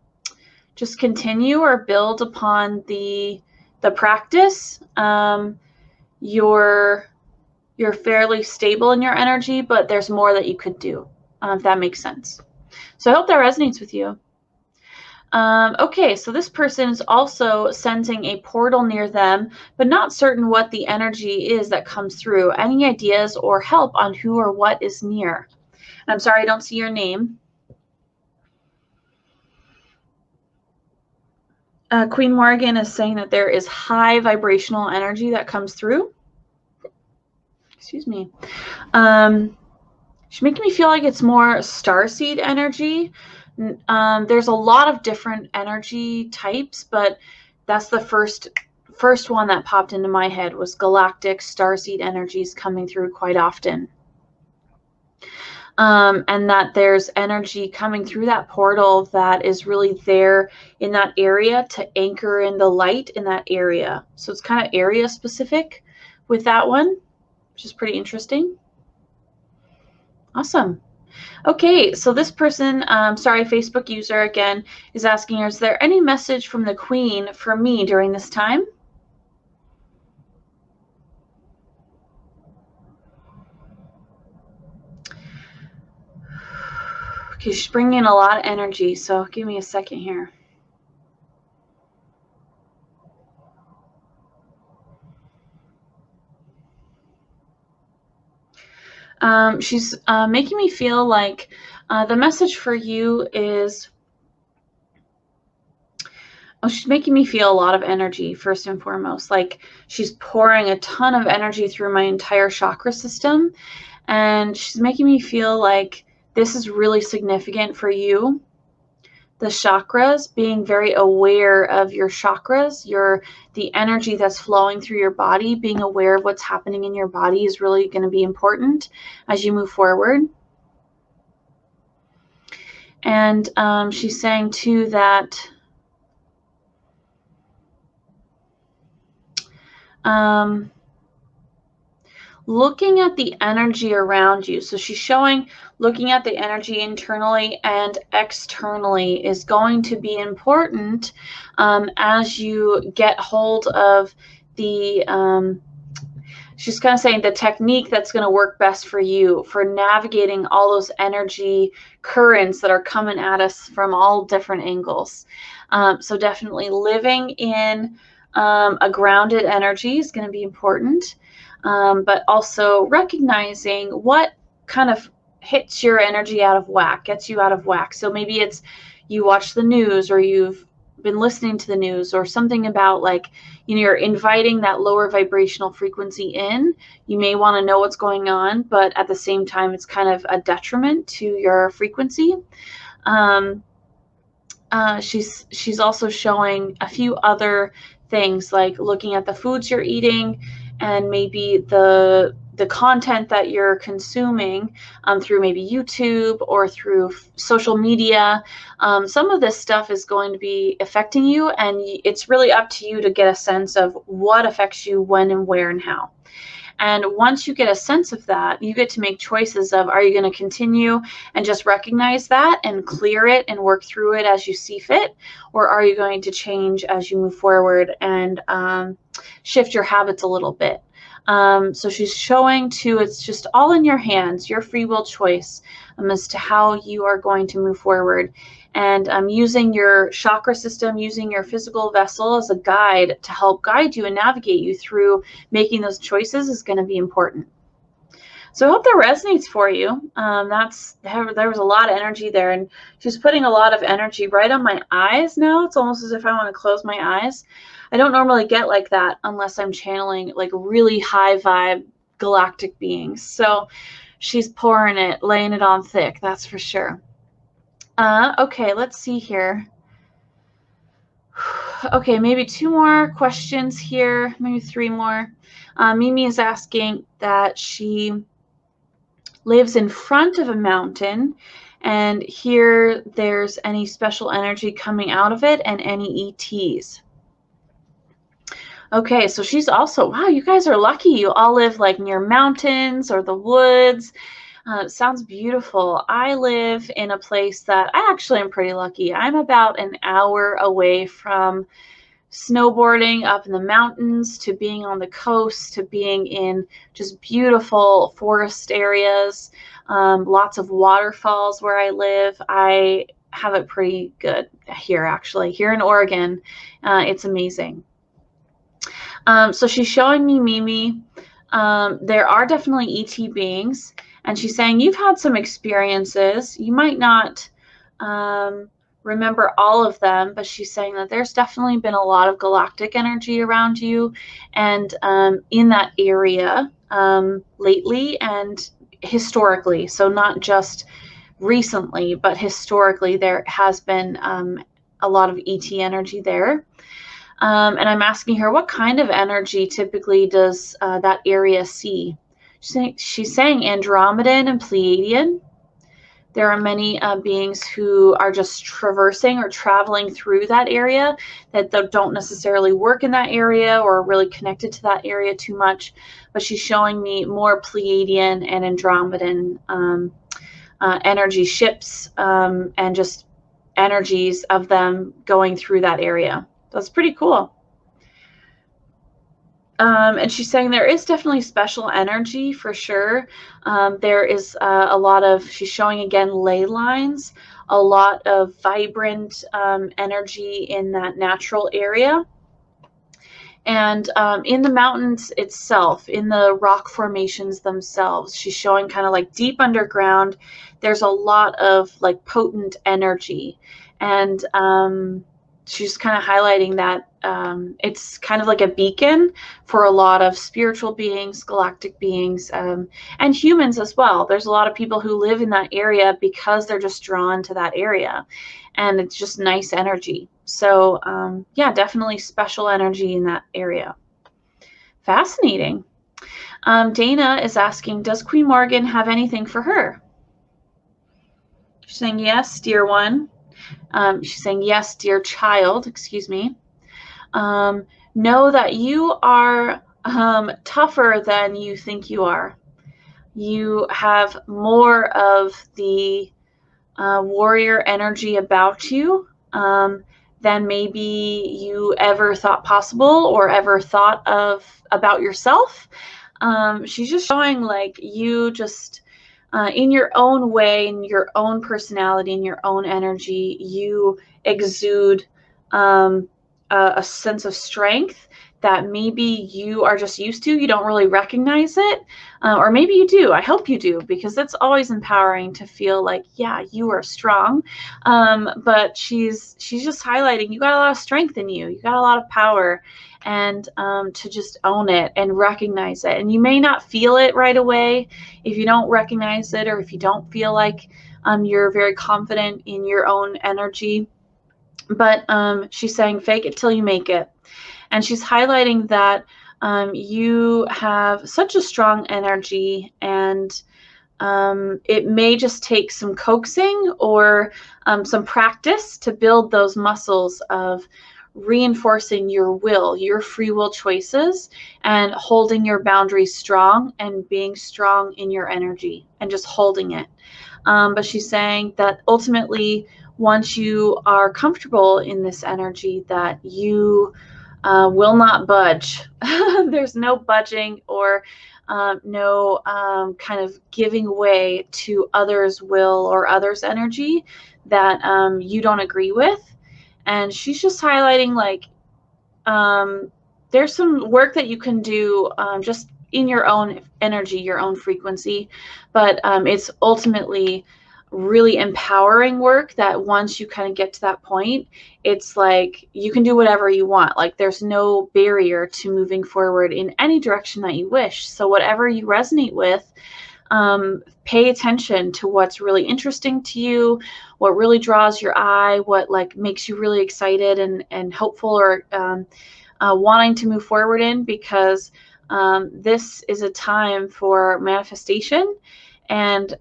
just continue or build upon the practice. You're fairly stable in your energy, but there's more that you could do, if that makes sense. So I hope that resonates with you. Okay, so this person is also sensing a portal near them, but not certain what the energy is that comes through. Any ideas or help on who or what is near? And I'm sorry, I don't see your name. Queen Morrigan is saying that there is high vibrational energy that comes through. Excuse me. She's making me feel like it's more starseed energy. There's a lot of different energy types, but that's the first one that popped into my head was galactic starseed energies coming through quite often. and that there's energy coming through that portal that is really there in that area to anchor in the light in that area. So it's kind of area specific with that one, which is pretty interesting. Awesome. Okay, so this person, sorry, Facebook user again, is asking, is there any message from the Queen for me during this time? Okay, she's bringing in a lot of energy, so give me a second here. She's making me feel like the message for you is, she's making me feel a lot of energy, first and foremost. Like she's pouring a ton of energy through my entire chakra system, and she's making me feel like this is really significant for you. The chakras, being very aware of your chakras, the energy that's flowing through your body, being aware of what's happening in your body is really going to be important as you move forward. And she's saying too that looking at the energy around you. So she's showing looking at the energy internally and externally is going to be important as you get hold of the, she's kind of saying the technique that's going to work best for you for navigating all those energy currents that are coming at us from all different angles. So definitely living in a grounded energy is going to be important. But also recognizing what kind of hits your energy out of whack, gets you out of whack. So maybe it's you watch the news or you've been listening to the news or something about like, you're inviting that lower vibrational frequency in. You may want to know what's going on, but at the same time, it's kind of a detriment to your frequency. She's also showing a few other things like looking at the foods you're eating and maybe the content that you're consuming through maybe YouTube or through social media. Some of this stuff is going to be affecting you, and it's really up to you to get a sense of what affects you, when and where and how. And once you get a sense of that, you get to make choices of, are you going to continue and just recognize that and clear it and work through it as you see fit? Or are you going to change as you move forward and shift your habits a little bit? So she's showing too, it's just all in your hands, your free will choice as to how you are going to move forward. And using your chakra system, using your physical vessel as a guide to help guide you and navigate you through making those choices is going to be important. So I hope that resonates for you. There was a lot of energy there, and she's putting a lot of energy right on my eyes now. It's almost as if I want to close my eyes. I don't normally get like that unless I'm channeling like really high vibe galactic beings. So she's pouring it, laying it on thick, that's for sure. Okay, let's see here. Okay, maybe 2 more questions here, maybe 3 more. Mimi is asking that she lives in front of a mountain, and here there's any special energy coming out of it and any ETs. Okay, so she's also, wow, you guys are lucky. You all live like near mountains or the woods. It sounds beautiful. I live in a place that I actually am pretty lucky. I'm about an hour away from snowboarding up in the mountains to being on the coast to being in just beautiful forest areas, lots of waterfalls where I live. I have it pretty good here, actually. Here in Oregon, it's amazing. So she's showing me Mimi. There are definitely ET beings. And she's saying, you've had some experiences. You might not remember all of them, but she's saying that there's definitely been a lot of galactic energy around you and in that area lately and historically. So not just recently, but historically, there has been a lot of ET energy there. And I'm asking her, what kind of energy typically does that area see? She's saying Andromedan and Pleiadian. There are many beings who are just traversing or traveling through that area that don't necessarily work in that area or are really connected to that area too much. But she's showing me more Pleiadian and Andromedan energy ships and just energies of them going through that area. That's pretty cool. And she's saying there is definitely special energy for sure. There is a lot of, she's showing again ley lines, a lot of vibrant energy in that natural area. And in the mountains itself, in the rock formations themselves, she's showing kind of like deep underground, there's a lot of like potent energy. And she's kind of highlighting that it's kind of like a beacon for a lot of spiritual beings, galactic beings, and humans as well. There's a lot of people who live in that area because they're just drawn to that area. And it's just nice energy. So yeah, definitely special energy in that area. Fascinating. Dana is asking, does Queen Morrigan have anything for her? She's saying, yes, dear one. She's saying, yes, dear child, excuse me. Know that you are tougher than you think you are. You have more of the warrior energy about you than maybe you ever thought possible or ever thought of about yourself. She's just showing like you just in your own way, in your own personality, in your own energy, you exude a sense of strength that maybe you are just used to. You don't really recognize it, or maybe you do. I hope you do, because that's always empowering to feel like, yeah, you are strong. But she's just highlighting you got a lot of strength in you. You got a lot of power, and to just own it and recognize it. And you may not feel it right away if you don't recognize it, or if you don't feel like you're very confident in your own energy. But she's saying, fake it till you make it. And she's highlighting that you have such a strong energy, and it may just take some coaxing or some practice to build those muscles of reinforcing your will, your free will choices, and holding your boundaries strong and being strong in your energy and just holding it. But she's saying that ultimately, once you are comfortable in this energy, that you will not budge. There's no budging or no kind of giving way to others' will or others' energy that you don't agree with. And she's just highlighting like there's some work that you can do just in your own energy, your own frequency, but it's ultimately really empowering work that once you kind of get to that point, it's like you can do whatever you want. Like there's no barrier to moving forward in any direction that you wish. So whatever you resonate with, pay attention to what's really interesting to you, what really draws your eye, what like makes you really excited and hopeful or wanting to move forward in, because this is a time for manifestation and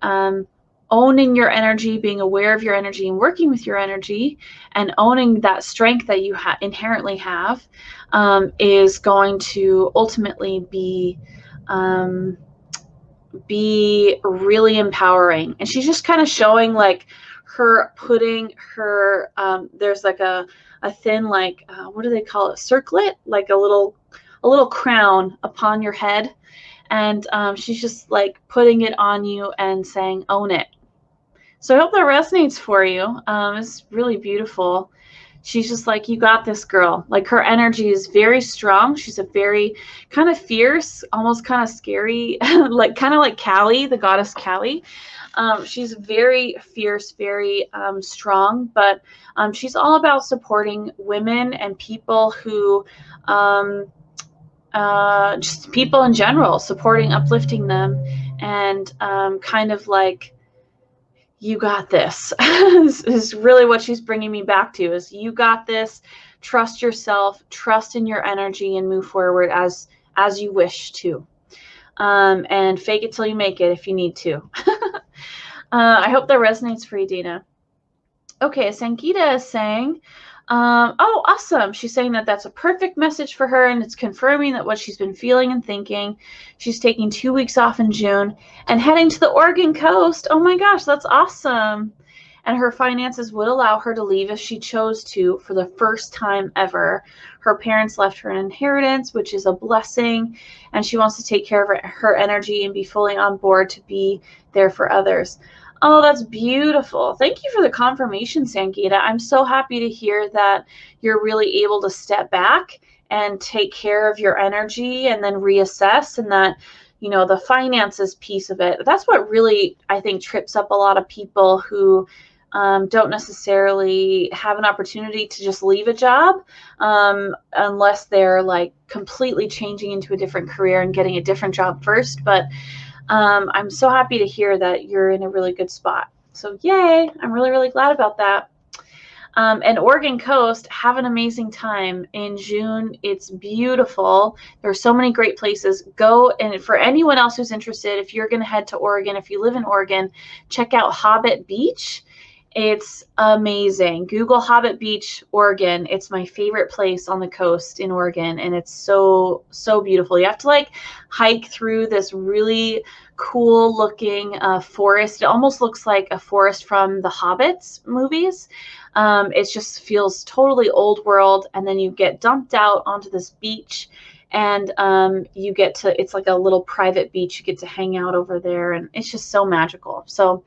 owning your energy, being aware of your energy and working with your energy, and owning that strength that you inherently have is going to ultimately be really empowering. And she's just kind of showing like her putting her there's like a thin like what do they call it, circlet, like a little crown upon your head, and she's just like putting it on you and saying own it. So I hope that resonates for you. It's really beautiful. She's just like, you got this, girl. Like her energy is very strong. She's a very kind of fierce, almost kind of scary, like kind of like Kali, the goddess Kali. She's very fierce, very strong, but she's all about supporting women and people who, just people in general, supporting, uplifting them, and kind of like, you got this. This is really what she's bringing me back to, is you got this. Trust yourself, trust in your energy, and move forward as you wish to. And fake it till you make it if you need to. I hope that resonates for you, Dina. Okay, Sangeeta is saying, oh, awesome. She's saying that that's a perfect message for her, and it's confirming that what she's been feeling and thinking. She's taking 2 weeks off in June and heading to the Oregon coast. Oh my gosh, that's awesome. And her finances would allow her to leave if she chose to for the first time ever. Her parents left her an inheritance, which is a blessing, and she wants to take care of her energy and be fully on board to be there for others. Oh, that's beautiful. Thank you for the confirmation, Sangeeta. I'm so happy to hear that you're really able to step back and take care of your energy and then reassess, and that, you know, the finances piece of it, that's what really, I think, trips up a lot of people who don't necessarily have an opportunity to just leave a job unless they're like completely changing into a different career and getting a different job first. But I'm so happy to hear that you're in a really good spot. So yay, I'm really, really glad about that. And Oregon coast, have an amazing time in June. It's beautiful. There are so many great places. Go, and for anyone else who's interested, if you're going to head to Oregon, if you live in Oregon, check out Hobbit Beach. It's amazing. Google Hobbit Beach, Oregon. It's my favorite place on the coast in Oregon, and it's so, so beautiful. You have to like hike through this really cool looking forest. It almost looks like a forest from the Hobbits movies. It just feels totally old world, and then you get dumped out onto this beach, and you get to, it's like a little private beach. You get to hang out over there, and it's just so magical. So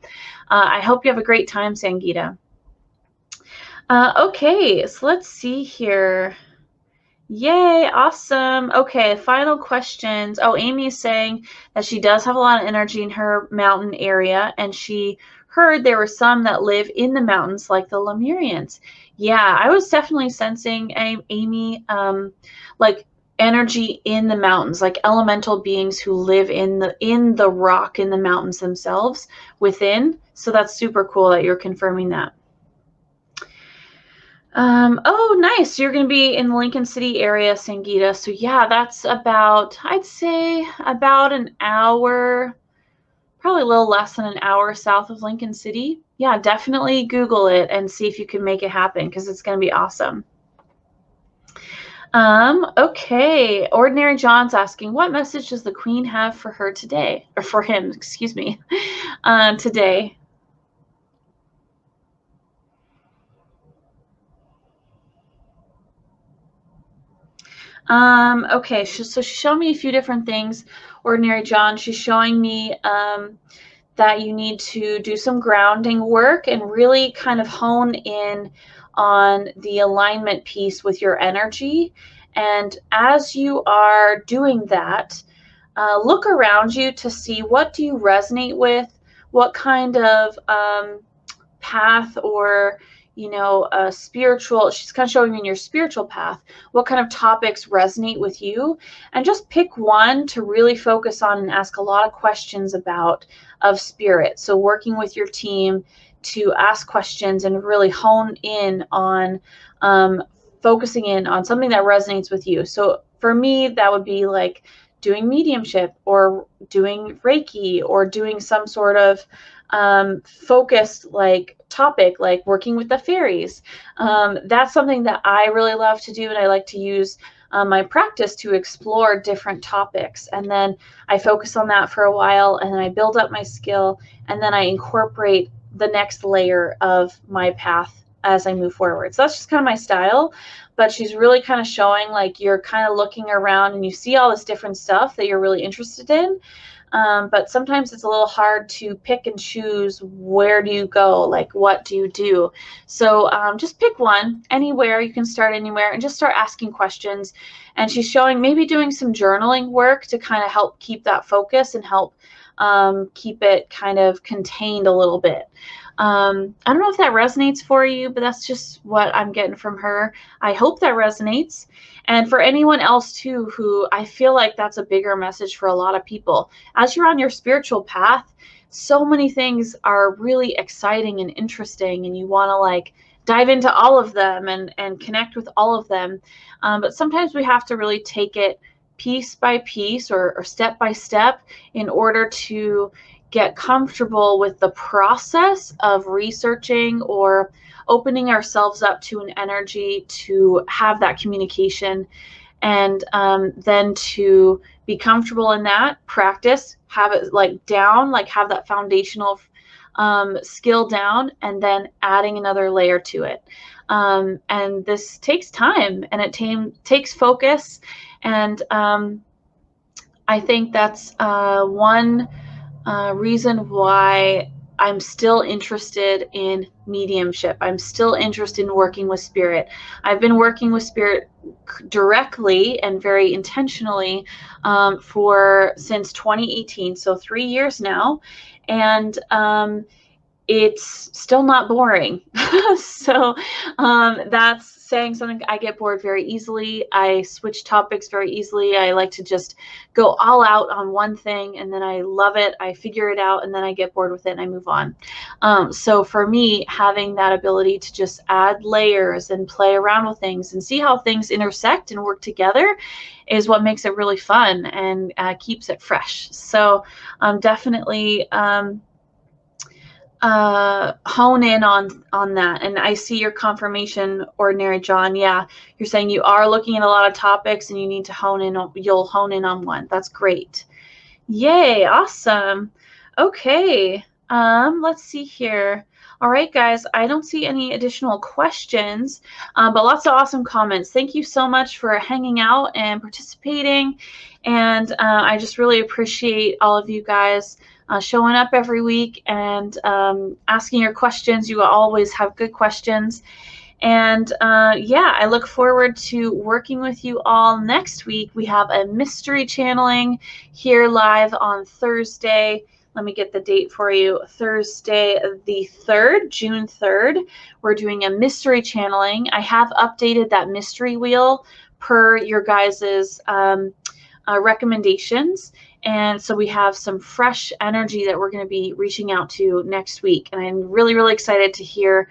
I hope you have a great time, Sangeeta. Okay, so let's see here. Yay, awesome. Okay, final questions. Oh, Amy is saying that she does have a lot of energy in her mountain area, and she heard there were some that live in the mountains, like the Lemurians. Yeah, I was definitely sensing, Amy, like energy in the mountains, like elemental beings who live in the rock in the mountains themselves within. So that's super cool that you're confirming that. Oh, nice. You're going to be in the Lincoln City area, Sangeeta. So yeah, that's about, I'd say about an hour, probably a little less than an hour south of Lincoln City. Yeah, definitely Google it and see if you can make it happen, because it's going to be awesome. Okay. Ordinary John's asking, what message does the Queen have for her today? Or for him, excuse me, today? Okay, so she's showing me a few different things, Ordinary John. She's showing me that you need to do some grounding work and really kind of hone in on the alignment piece with your energy. And as you are doing that, look around you to see, what do you resonate with, what kind of path, or spiritual, she's kind of showing you in your spiritual path, what kind of topics resonate with you, and just pick one to really focus on and ask a lot of questions about of spirit. So working with your team to ask questions and really hone in on focusing in on something that resonates with you. So for me, that would be like doing mediumship or doing Reiki or doing some sort of focused like topic, like working with the fairies. That's something that I really love to do, and I like to use my practice to explore different topics. And then I focus on that for a while, and then I build up my skill, and then I incorporate the next layer of my path as I move forward. So that's just kind of my style. But she's really kind of showing like you're kind of looking around and you see all this different stuff that you're really interested in. But sometimes it's a little hard to pick and choose, where do you go, like what do you do. So just pick one, anywhere. You can start anywhere and just start asking questions. And she's showing maybe doing some journaling work to kind of help keep that focus and help keep it kind of contained a little bit. I don't know if that resonates for you, but that's just what I'm getting from her. I hope that resonates. And for anyone else too, who I feel like that's a bigger message for a lot of people. As you're on your spiritual path, so many things are really exciting and interesting, and you want to like dive into all of them and connect with all of them. But sometimes we have to really take it piece by piece or step by step in order to get comfortable with the process of researching or opening ourselves up to an energy to have that communication, and then to be comfortable in that, practice, have it like down, like have that foundational skill down, and then adding another layer to it. And this takes time, and it takes focus. And I think that's one reason why I'm still interested in mediumship. I'm still interested in working with spirit. I've been working with spirit directly and very intentionally since 2018, so 3 years now, and it's still not boring. So that's saying something. I get bored very easily. I switch topics very easily. I like to just go all out on one thing, and then I love it. I figure it out, and then I get bored with it and I move on. So for me, having that ability to just add layers and play around with things and see how things intersect and work together is what makes it really fun and keeps it fresh. So definitely hone in on that. And I see your confirmation, Ordinary John. Yeah, you're saying you are looking at a lot of topics and you need to hone in on, you'll hone in on one. That's great. Yay, awesome. Okay, let's see here. All right, guys, I don't see any additional questions, but lots of awesome comments. Thank you so much for hanging out and participating. And I just really appreciate all of you guys showing up every week and asking your questions. You always have good questions. And yeah, I look forward to working with you all next week. We have a mystery channeling here live on Thursday. Let me get the date for you. Thursday the 3rd, June 3rd. We're doing a mystery channeling. I have updated that mystery wheel per your guys's recommendations. And so we have some fresh energy that we're going to be reaching out to next week. And I'm really, really excited to hear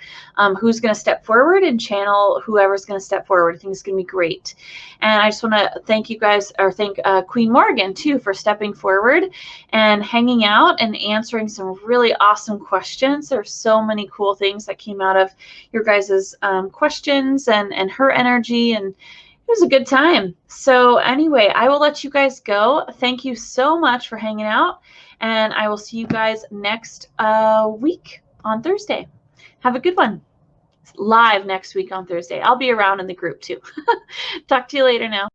who's going to step forward and channel whoever's going to step forward. I think it's going to be great. And I just want to thank you guys, or thank Queen Morrigan too, for stepping forward and hanging out and answering some really awesome questions. There's so many cool things that came out of your guys' questions and her energy, and it was a good time. So anyway, I will let you guys go. Thank you so much for hanging out, and I will see you guys next week on Thursday. Have a good one. Live next week on Thursday. I'll be around in the group too. Talk to you later now.